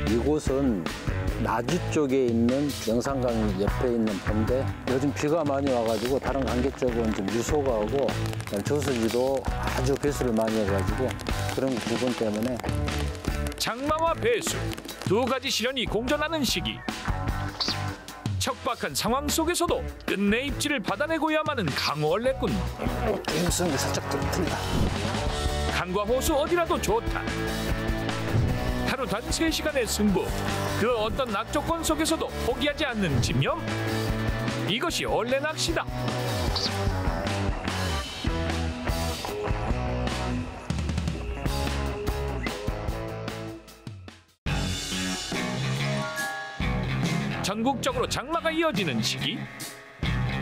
이곳은 나주 쪽에 있는 영산강 옆에 있는 폰데 요즘 비가 많이 와가지고 다른 관계 쪽은 좀 유소가 오고 저수지도 아주 배수를 많이 해가지고 그런 부분 때문에 장마와 배수 두 가지 시련이 공존하는 시기. 척박한 상황 속에서도 끝내 입지를 받아내고야만 하는 강원래꾼. 게임성이 살짝 틀리다. 강과 호수 어디라도 좋다. 하루 단 3시간의 승부. 그 어떤 낙조건 속에서도 포기하지 않는 집념. 이것이 원래 낚시다. 전국적으로 장마가 이어지는 시기.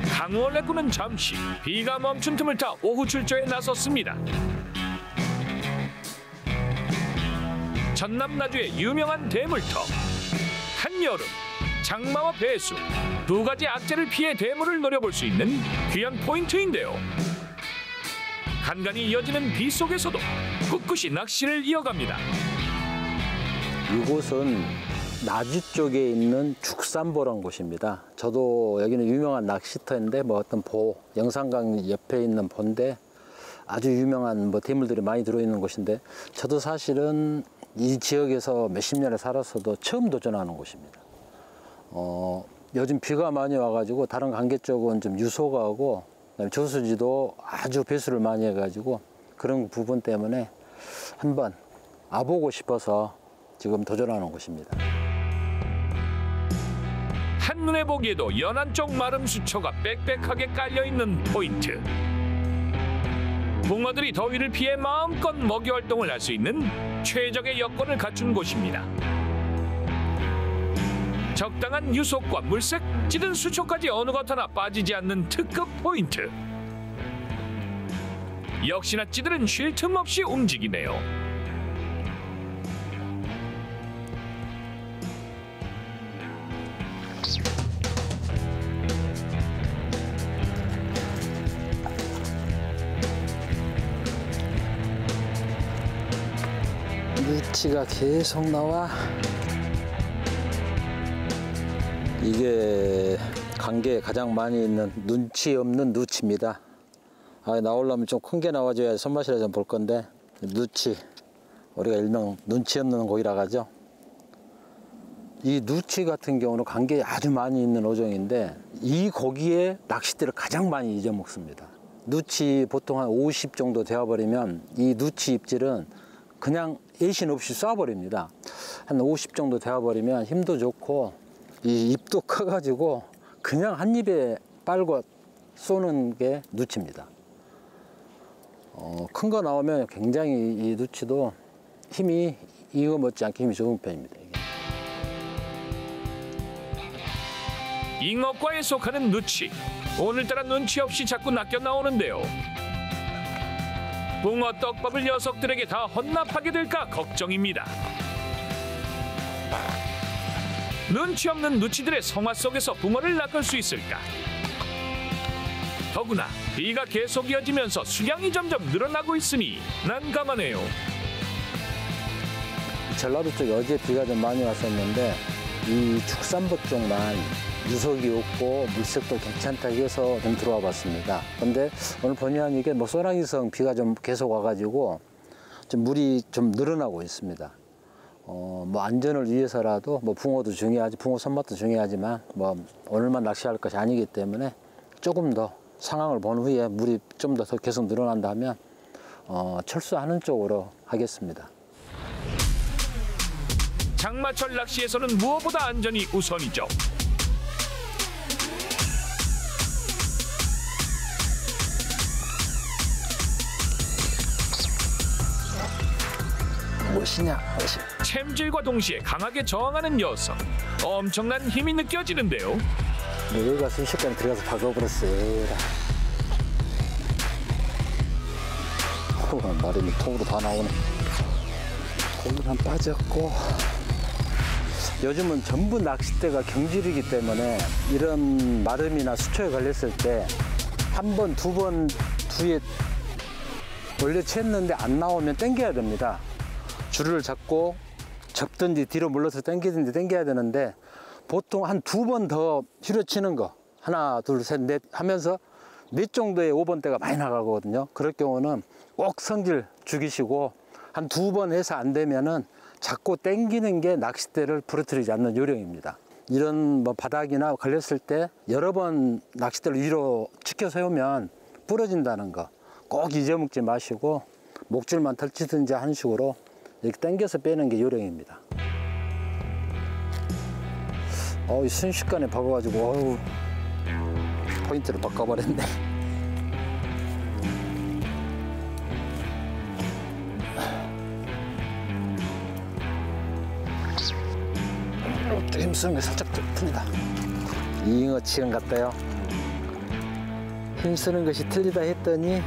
강원래꾼은 잠시 비가 멈춘 틈을 타 오후 출조에 나섰습니다. 전남 나주의 유명한 대물터. 한여름 장마와 배수 두 가지 악재를 피해 대물을 노려볼 수 있는 귀한 포인트인데요. 간간히 이어지는 비 속에서도 꿋꿋이 낚시를 이어갑니다. 이곳은 나주 쪽에 있는 죽산보라는 곳입니다. 저도 여기는 유명한 낚시터인데 뭐 어떤 영산강 옆에 있는 보인데 아주 유명한 대물들이 많이 들어있는 곳인데 저도 사실은 이 지역에서 몇십 년을 살았어도 처음 도전하는 곳입니다. 요즘 비가 많이 와가지고 다른 관계 쪽은 좀 유소가 오고 저수지도 아주 배수를 많이 해가지고 그런 부분 때문에 한번 와보고 싶어서 지금 도전하는 곳입니다. 한눈에 보기에도 연안 쪽 마름 수초가 빽빽하게 깔려있는 포인트. 붕어들이 더위를 피해 마음껏 먹이 활동을 할 수 있는 최적의 여건을 갖춘 곳입니다. 적당한 유속과 물색, 찌든 수초까지 어느 것 하나 빠지지 않는 특급 포인트. 역시나 찌들은 쉴 틈 없이 움직이네요. 누치가 계속 나와. 이게 관계에 가장 많이 있는 눈치 없는 누치입니다. 나오려면 좀 큰 게 나와줘야 손맛이라 좀 볼 건데 누치, 우리가 일명 눈치 없는 고기라 하죠. 이 누치 같은 경우는 관계에 아주 많이 있는 어종인데 이 고기에 낚싯대를 가장 많이 잊어먹습니다. 누치 보통 한 50 정도 되어버리면 이 누치 입질은 그냥 애신 없이 쏴버립니다. 한 50 정도 되어버리면 힘도 좋고 이 입도 커가지고 그냥 한 입에 빨고 쏘는 게 누치입니다. 큰 거 나오면 굉장히 이 누치도 힘이 이거 못지않게 힘이 좋은 편입니다. 잉어과에 속하는 누치. 오늘따라 눈치 없이 자꾸 낚여 나오는데요. 붕어 떡밥을 녀석들에게 다 헌납하게 될까 걱정입니다. 눈치 없는 누치들의 성화 속에서 붕어를 낚을 수 있을까? 더구나 비가 계속 이어지면서 수량이 점점 늘어나고 있으니 난감하네요. 전라도 쪽에 어제 비가 좀 많이 왔었는데 이 죽산보 쪽만 유속이 없고 물색도 괜찮다 해서 좀 들어와 봤습니다. 근데 오늘 보니 이게 소나기성 비가 좀 계속 와가지고 좀 물이 좀 늘어나고 있습니다. 안전을 위해서라도 붕어도 중요하지, 붕어 손맛도 중요하지만 오늘만 낚시할 것이 아니기 때문에 조금 더 상황을 본 후에 물이 좀 더 계속 늘어난다면 철수하는 쪽으로 하겠습니다. 장마철 낚시에서는 무엇보다 안전이 우선이죠. 무엇이냐? 챔질과 동시에 강하게 저항하는 녀석. 엄청난 힘이 느껴지는데요. 여기가 순식간에 들어가서 박아버렸어요. 마름이 통으로 다 나오네. 고기만 빠졌고 요즘은 전부 낚싯대가 경질이기 때문에 이런 마름이나 수초에 걸렸을 때 한 번, 두 번 뒤에 올려 챘는데 안 나오면 당겨야 됩니다. 줄을 잡고 접든지 뒤로 물러서 당기든지 당겨야 되는데 보통 한 2번 더 휘려치는 거 하나 둘 셋 넷 하면서 넷 정도의 5번대가 많이 나가거든요. 그럴 경우는 꼭 성질 죽이시고 한 2번 해서 안 되면은 자꾸 당기는 게 낚싯대를 부러뜨리지 않는 요령입니다. 이런 뭐 바닥이나 걸렸을 때 여러 번 낚싯대를 위로 치켜 세우면 부러진다는 거 꼭 잊어먹지 마시고 목줄만 털치든지 하는 식으로 이렇게 당겨서 빼는 게 요령입니다. 순식간에 박아가지고 포인트를 바꿔버렸네. 힘쓰는 게 살짝 틀리다. 잉어 치는 같아요. 힘쓰는 것이 틀리다 했더니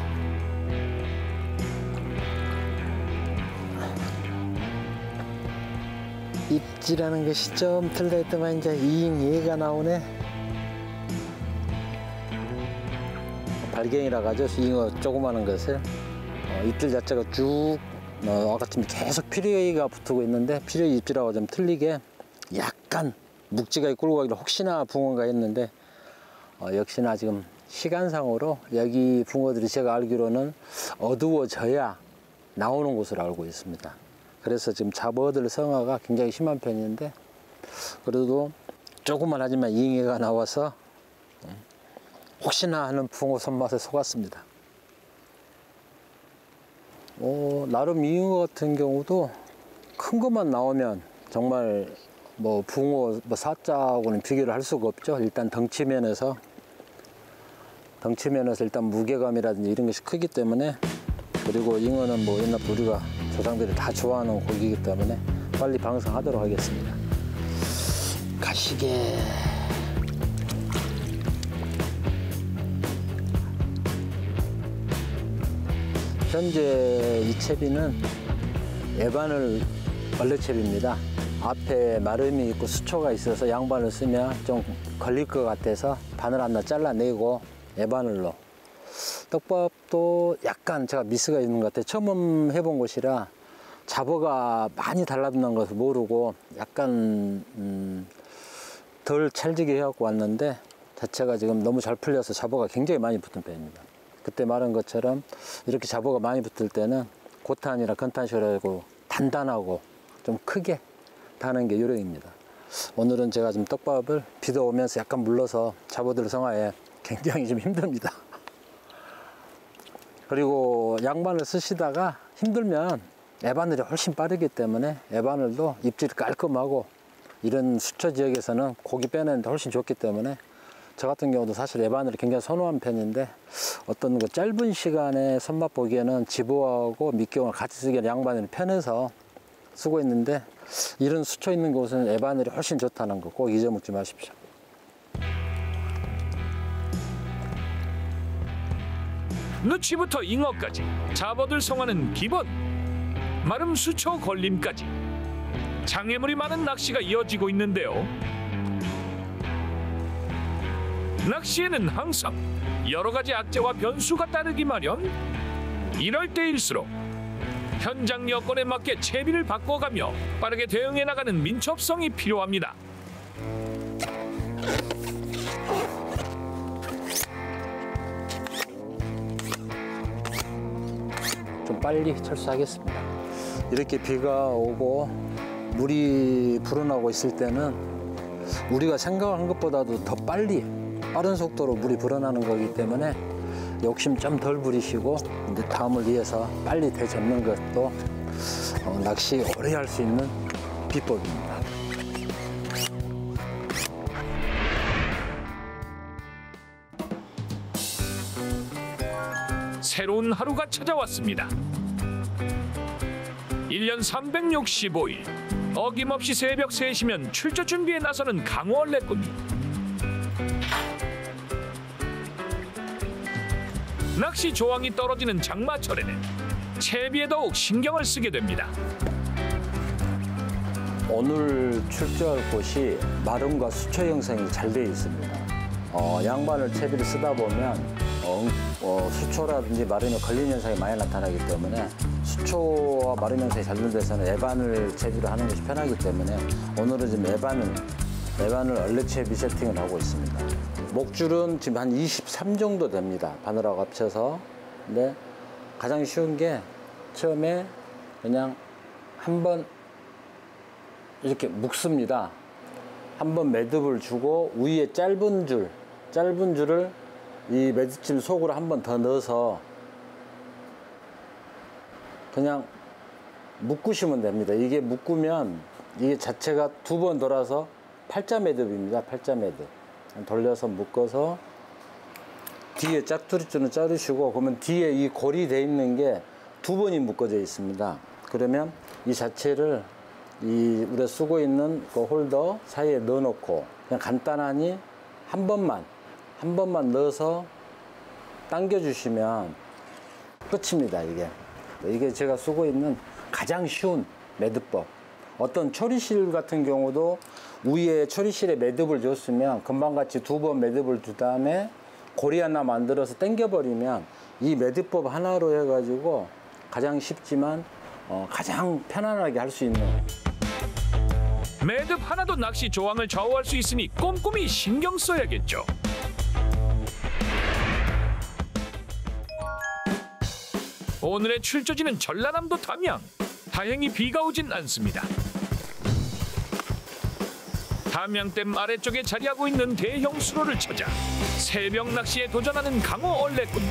입질하는 것이 좀 틀리다 했더만 이제 얘가 나오네. 발갱이라고 하죠. 잉어 조그마한 것을 입질 자체가 쭉 아까쯤 계속 피레이가 붙고 있는데 피레이 입질하고 좀 틀리게 약간 묵지가 끌고 가기로 혹시나 붕어가 했는데 역시나 지금 시간상으로 여기 붕어들이 제가 알기로는 어두워져야 나오는 곳으로 알고 있습니다. 그래서 지금 잡어들 성화가 굉장히 심한 편인데 그래도 조금만 하지만 잉해가 나와서 혹시나 하는 붕어 손맛에 속았습니다. 나름 잉어 같은 경우도 큰 것만 나오면 정말 뭐 붕어 사자하고는 비교를 할 수가 없죠. 일단 덩치면에서 일단 무게감이라든지 이런 것이 크기 때문에 그리고 잉어는 뭐 옛날부터 우리가 조상들이 다 좋아하는 고기이기 때문에 빨리 방생하도록 하겠습니다. 가시게. 현재 이 채비는 에바늘 벌레채비입니다. 앞에 마름이 있고 수초가 있어서 양반을 쓰면 좀 걸릴 것 같아서 바늘 하나 잘라내고 에바늘로. 떡밥도 약간 제가 미스가 있는 것 같아요. 처음 해본 곳이라 잡어가 많이 달라붙는 것을 모르고 약간 덜 찰지게 해갖고 왔는데 자체가 지금 너무 잘 풀려서 잡어가 굉장히 많이 붙은 편입니다. 그때 말한 것처럼 이렇게 잡어가 많이 붙을 때는 고탄이나 건탄식으로 단단하고 좀 크게 다는 게 요령입니다. 오늘은 제가 지금 떡밥을 비도 오면서 약간 물러서 잡어들 성화에 굉장히 좀 힘듭니다. 그리고 양반을 쓰시다가 힘들면 에바늘이 훨씬 빠르기 때문에 에바늘도 입질이 깔끔하고 이런 수초 지역에서는 고기 빼내는데 훨씬 좋기 때문에 저 같은 경우도 사실 에바늘이 굉장히 선호한 편인데 어떤 그 짧은 시간에 손맛 보기에는 지보하고 밑경을 같이 쓰기에는 양반을 편해서 쓰고 있는데 이런 수초 있는 곳은 에바늘이 훨씬 좋다는 거 꼭 잊어먹지 마십시오. 누치부터 잉어까지 잡어들 성화는 기본, 마름 수초 걸림까지 장애물이 많은 낚시가 이어지고 있는데요. 낚시에는 항상 여러 가지 악재와 변수가 따르기 마련. 이럴 때일수록 현장 여건에 맞게 채비를 바꿔가며 빠르게 대응해 나가는 민첩성이 필요합니다. 좀 빨리 철수하겠습니다. 이렇게 비가 오고 물이 불어나고 있을 때는 우리가 생각한 것보다도 더 빠른 속도로 물이 불어나는 거기 때문에 욕심 좀 덜 부리시고 이제 다음을 위해서 빨리 되잡는 것도 낚시 오래 할 수 있는 비법입니다. 새로운 하루가 찾아왔습니다. 1년 365일 어김없이 새벽 3시면 출조 준비에 나서는 강원래꾼. 낚시 조항이 떨어지는 장마철에는 채비에 더욱 신경을 쓰게 됩니다. 오늘 출조할 곳이 마름과 수초 형성이 잘 되어 있습니다. 양반을 채비를 쓰다 보면 수초라든지 마름에 걸리는 현상이 많이 나타나기 때문에 수초와 마름 현상이 잘 되는 데서는 에반을 채비를 하는 것이 편하기 때문에 오늘은 지금 에반을 얼레체 미세팅을 하고 있습니다. 목줄은 지금 한 23 정도 됩니다. 바늘하고 합쳐서. 근데 가장 쉬운 게 처음에 그냥 한번 이렇게 묶습니다. 한번 매듭을 주고 위에 짧은 줄을 이 매듭짐 속으로 한 번 더 넣어서 그냥 묶으시면 됩니다. 이게 묶으면 이게 자체가 2번 돌아서 팔자 매듭입니다. 팔자 매듭. 돌려서 묶어서 뒤에 짝투리줄은 자르시고 그러면 뒤에 이 골이 돼 있는 게 2번이 묶어져 있습니다. 그러면 이 자체를 우리가 쓰고 있는 그 홀더 사이에 넣어놓고 그냥 간단하니 한 번만 넣어서 당겨주시면 끝입니다. 이게 제가 쓰고 있는 가장 쉬운 매듭법. 어떤 처리실 같은 경우도 위에 처리실에 매듭을 줬으면 금방같이 2번 매듭을 준 다음에 고리 하나 만들어서 당겨버리면 이 매듭법 하나로 해가지고 가장 쉽지만 가장 편안하게 할 수 있는. 매듭 하나도 낚시 조항을 좌우할 수 있으니 꼼꼼히 신경 써야겠죠. 오늘의 출조지는 전라남도 담양. 다행히 비가 오진 않습니다. 담양댐 아래쪽에 자리하고 있는 대형 수로를 찾아 새벽 낚시에 도전하는 강호 얼레꾼.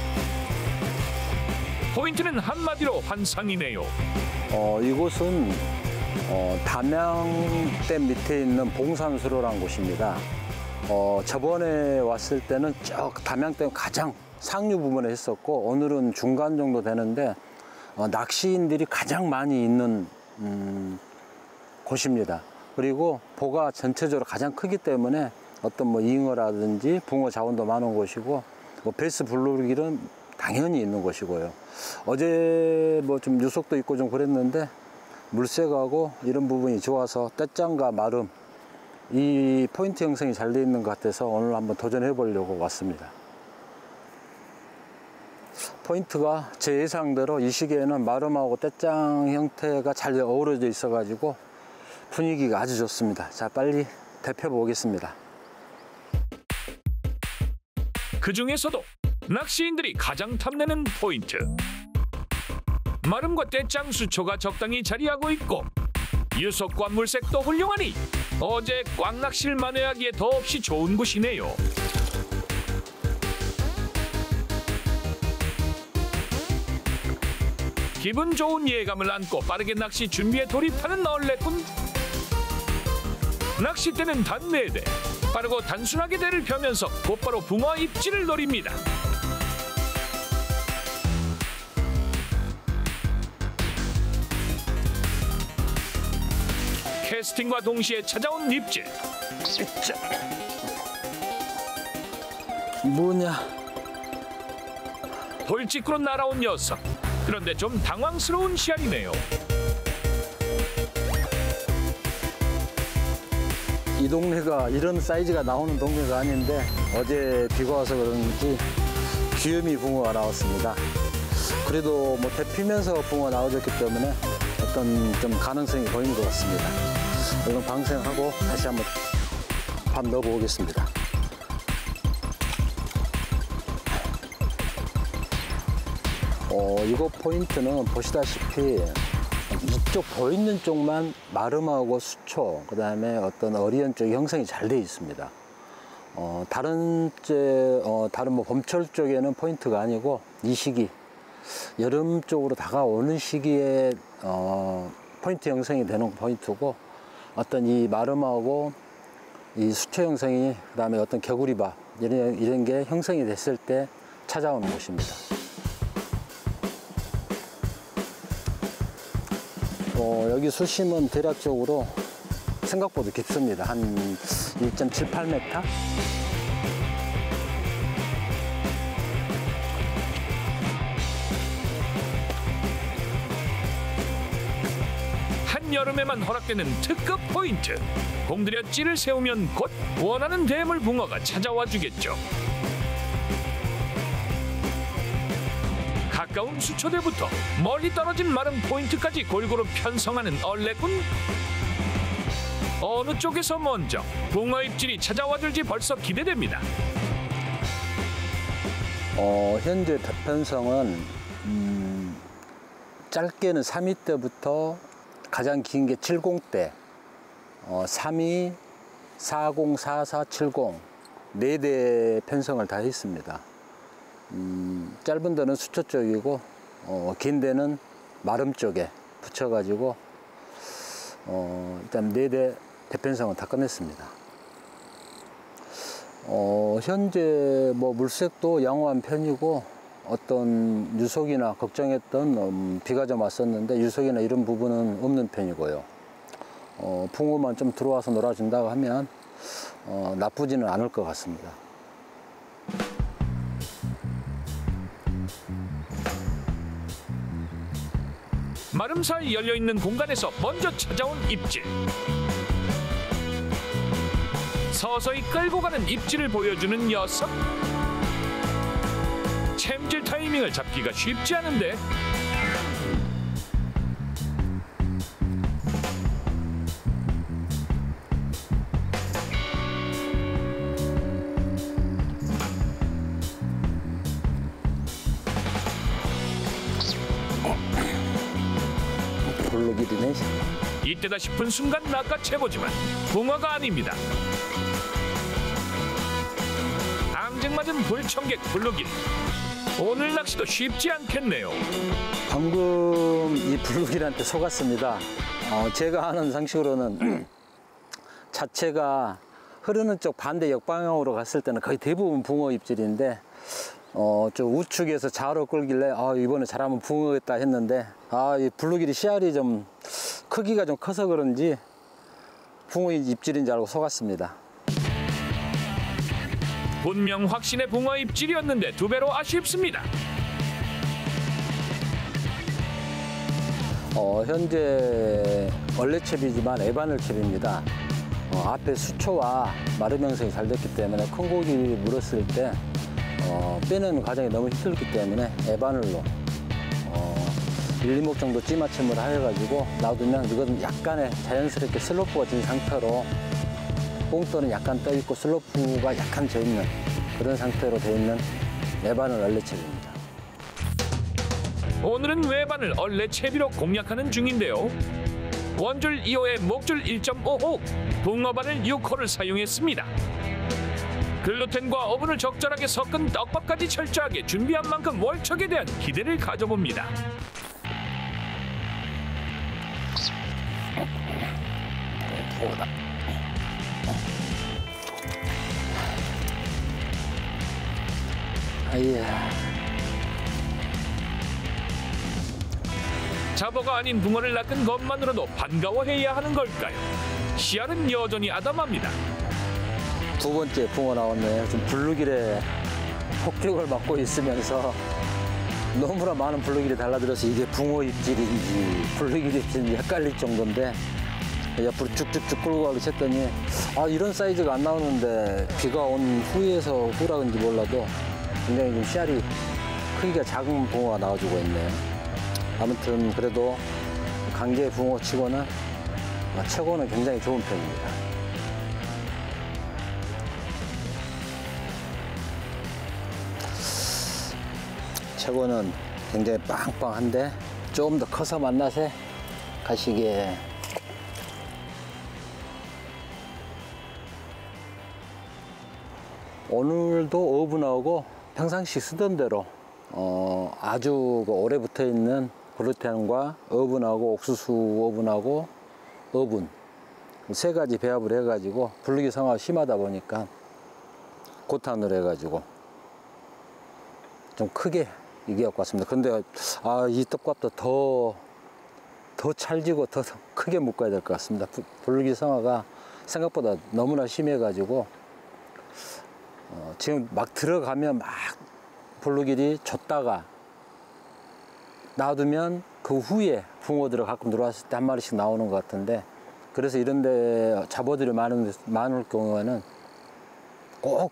포인트는 한마디로 환상이네요. 이곳은 담양댐 밑에 있는 봉산수로라는 곳입니다. 저번에 왔을 때는 쭉 담양댐 가장 상류 부분에 했었고 오늘은 중간 정도 되는데 낚시인들이 가장 많이 있는 곳입니다. 그리고 보가 전체적으로 가장 크기 때문에 어떤 뭐 잉어라든지 붕어 자원도 많은 곳이고 베스 블루기는 당연히 있는 곳이고요. 어제 뭐 좀 유속도 있고 좀 그랬는데 물색하고 이런 부분이 좋아서 떼짱과 마름 이 포인트 형성이 잘 돼 있는 것 같아서 오늘 한번 도전해 보려고 왔습니다. 포인트가 제 예상대로 이 시기에는 마름하고 떼짱 형태가 잘 어우러져 있어 가지고 분위기가 아주 좋습니다. 자, 빨리 대표 보겠습니다. 그 중에서도 낚시인들이 가장 탐내는 포인트. 마름과 떼짱 수초가 적당히 자리하고 있고 유속과 물색도 훌륭하니 어제 꽝낚시를 만회하기에 더없이 좋은 곳이네요. 기분 좋은 예감을 안고 빠르게 낚시 준비에 돌입하는 얼레꾼. 낚싯대는 단 4대. 빠르고 단순하게 대를 펴면서 곧바로 붕어 입질을 노립니다. 캐스팅과 동시에 찾아온 입질. 뭐냐? 돌직구로 날아온 녀석. 그런데 좀 당황스러운 시야이네요. 이 동네가 이런 사이즈가 나오는 동네가 아닌데 어제 비가 와서 그런지 귀요미 붕어가 나왔습니다. 그래도 뭐 대피면서 붕어 나와줬기 때문에 어떤 좀 가능성이 보이는 것 같습니다. 이건 방생하고 다시 한번 밥 넣어보겠습니다. 이거 포인트는 보시다시피 이쪽 보이는 쪽만 마름하고 수초, 그 다음에 어떤 어리언 쪽이 형성이 잘 돼 있습니다. 다른 뭐 봄철 쪽에는 포인트가 아니고 이 시기, 여름 쪽으로 다가오는 시기에 포인트 형성이 되는 포인트고 어떤 이 마름하고 이 수초 형성이, 그 다음에 어떤 개구리밥 이런 게 형성이 됐을 때 찾아오는 곳입니다. 여기 수심은 대략적으로 생각보다 깊습니다. 한 1.78m? 한여름에만 허락되는 특급 포인트. 공들여 찌를 세우면 곧 원하는 대물 붕어가 찾아와 주겠죠. 가까운 수초대부터 멀리 떨어진 마른 포인트까지 골고루 편성하는 얼레군. 어느 쪽에서 먼저 붕어 입질이 찾아와줄지 벌써 기대됩니다. 현재 편성은 짧게는 3위 때부터 가장 긴 게 70대, 3위, 40, 44, 70 4대 편성을 다 했습니다. 짧은 데는 수초 쪽이고 긴 데는 마름 쪽에 붙여가지고 일단 4대 대편성은 다 끝냈습니다. 현재 뭐 물색도 양호한 편이고 어떤 유속이나 걱정했던 비가 좀 왔었는데 유속이나 이런 부분은 없는 편이고요. 붕어만 좀 들어와서 놀아준다고 하면 나쁘지는 않을 것 같습니다. 마름 사이 열려있는 공간에서 먼저 찾아온 입질. 서서히 끌고 가는 입질을 보여주는 녀석. 챔질 타이밍을 잡기가 쉽지 않은데 블루길이네. 이때다 싶은 순간 낚아채보지만 붕어가 아닙니다. 앙증맞은 불청객 블루길. 오늘 낚시도 쉽지 않겠네요. 방금 이 블루길한테 속았습니다. 제가 아는 상식으로는 자체가 흐르는 쪽 반대 역방향으로 갔을 때는 거의 대부분 붕어 입질인데 저 우측에서 좌로 끌길래 이번에 잘하면 붕어겠다 했는데 이 블루길이 씨알이 좀 크기가 좀 커서 그런지 붕어 입질인 줄 알고 속았습니다. 분명 확신의 붕어 입질이었는데 2배로 아쉽습니다. 현재 얼레채비지만 애바늘채비입니다. 앞에 수초와 마름 형성이 잘 됐기 때문에 큰 고기 물었을 때 빼는 과정이 너무 힘들기 때문에 애바늘로 1, 2목 정도 찌맞춤을 해가지고 놔두면 이건 약간의 자연스럽게 슬로프가 진 상태로 뽕돌은 약간 떠있고 슬로프가 약간 져있는 그런 상태로 되어 있는 애바늘 얼레채비입니다. 오늘은 외반을 얼레채비로 공략하는 중인데요. 원줄 2호에 목줄 1.5호, 붕어바늘 6호를 사용했습니다. 글루텐과 어분을 적절하게 섞은 떡밥까지 철저하게 준비한 만큼 월척에 대한 기대를 가져봅니다. 아이야. 잡어가 아닌 붕어를 낚은 것만으로도 반가워해야 하는 걸까요? 씨알은 여전히 아담합니다. 2번째 붕어 나왔네요. 지금 블루길에 폭격을 맞고 있으면서 너무나 많은 블루길이 달라들어서 이게 붕어 입질인지 블루길 입질인지 헷갈릴 정도인데 옆으로 쭉쭉쭉 끌고 가기 쳤더니 이런 사이즈가 안 나오는데 비가 온 후에서 후라는지 몰라도 굉장히 좀 씨알이 크기가 작은 붕어가 나와주고 있네요. 아무튼 그래도 강제 붕어 치고는 최고는 굉장히 좋은 편입니다. 최고는 굉장히 빵빵한데 조금 더 커서 만나서 가시게. 오늘도 어분하고 평상시 쓰던 대로 아주 오래 붙어 있는 글루텐과 어분하고 옥수수 어분하고 어분 3가지 배합을 해가지고 블루길 성화가 심하다 보니까 고탄으로 해가지고 좀 크게 이겨갖고 왔습니다. 근데 이 떡밥도 더 찰지고 더 크게 묶어야 될 것 같습니다. 블루길 성화가 생각보다 너무나 심해가지고 지금 막 들어가면 막 블루길이 줬다가 놔두면 그 후에 붕어들이 가끔 들어왔을 때 한 마리씩 나오는 것 같은데, 그래서 이런데 잡어들이 많을 경우에는 꼭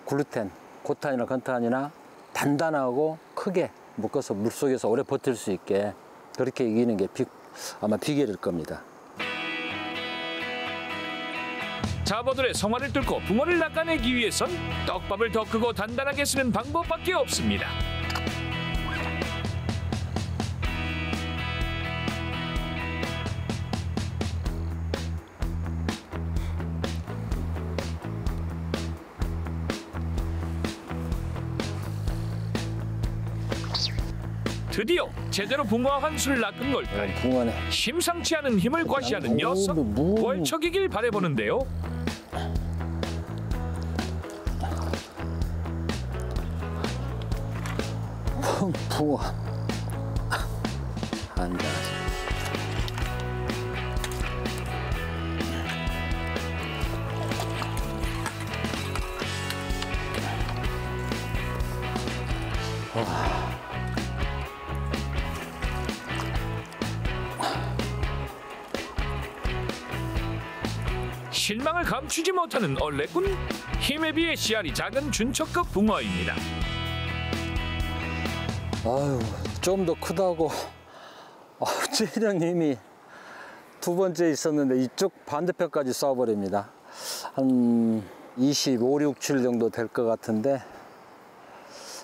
글루텐, 고탄이나 건탄이나 단단하고 크게 묶어서 물속에서 오래 버틸 수 있게 그렇게 이기는 게 아마 비결일 겁니다. 잡어들의 성화를 뚫고 붕어를 낚아내기 위해선 떡밥을 더 크고 단단하게 쓰는 방법밖에 없습니다. 드디어 제대로 붕어와 환수를 낚은 걸까요? 붕어네. 심상치 않은 힘을 과시하는 녀석. 월척이길 바라보는데요. 붕어. 안 돼. 실망을 감추지 못하는 얼레꾼. 힘에 비해 씨알이 작은 준척급 붕어입니다. 아유, 좀 더 크다고. 찌는 힘이 두 번째 있었는데 이쪽 반대편까지 쏴버립니다. 한 25, 6, 7 정도 될 것 같은데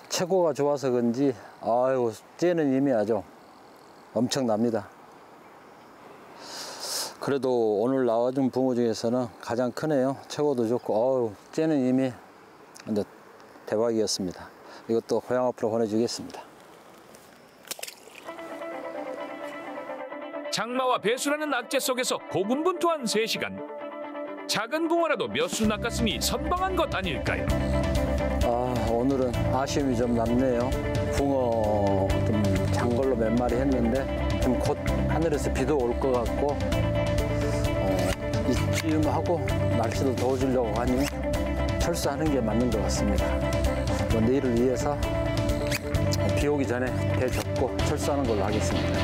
최고가 좋아서 그런지 아유, 찌는 힘이 아주 엄청납니다. 그래도 오늘 나와준 붕어 중에서는 가장 크네요. 최고도 좋고 어우, 찌는 힘이 완전 대박이었습니다. 이것도 고향 앞으로 보내주겠습니다. 장마와 배수라는 악재 속에서 고군분투한 3시간. 작은 붕어라도 몇 수 낚았으니 선방한 것 아닐까요? 아, 오늘은 아쉬움이 좀 남네요. 붕어 좀 장걸로 몇 마리 했는데 좀 곧 하늘에서 비도 올 것 같고 이쯤하고 날씨도 더워지려고 하니 철수하는 게 맞는 것 같습니다. 내일을 위해서 비 오기 전에 배 접고 철수하는 걸로 하겠습니다.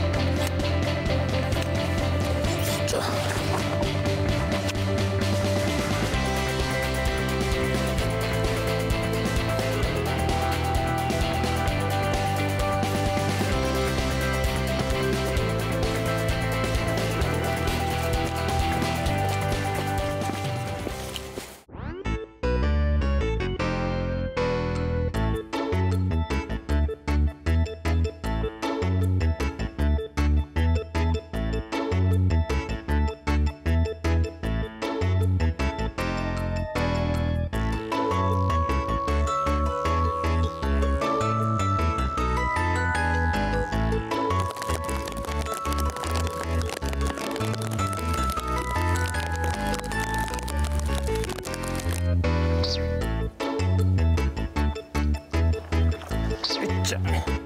자.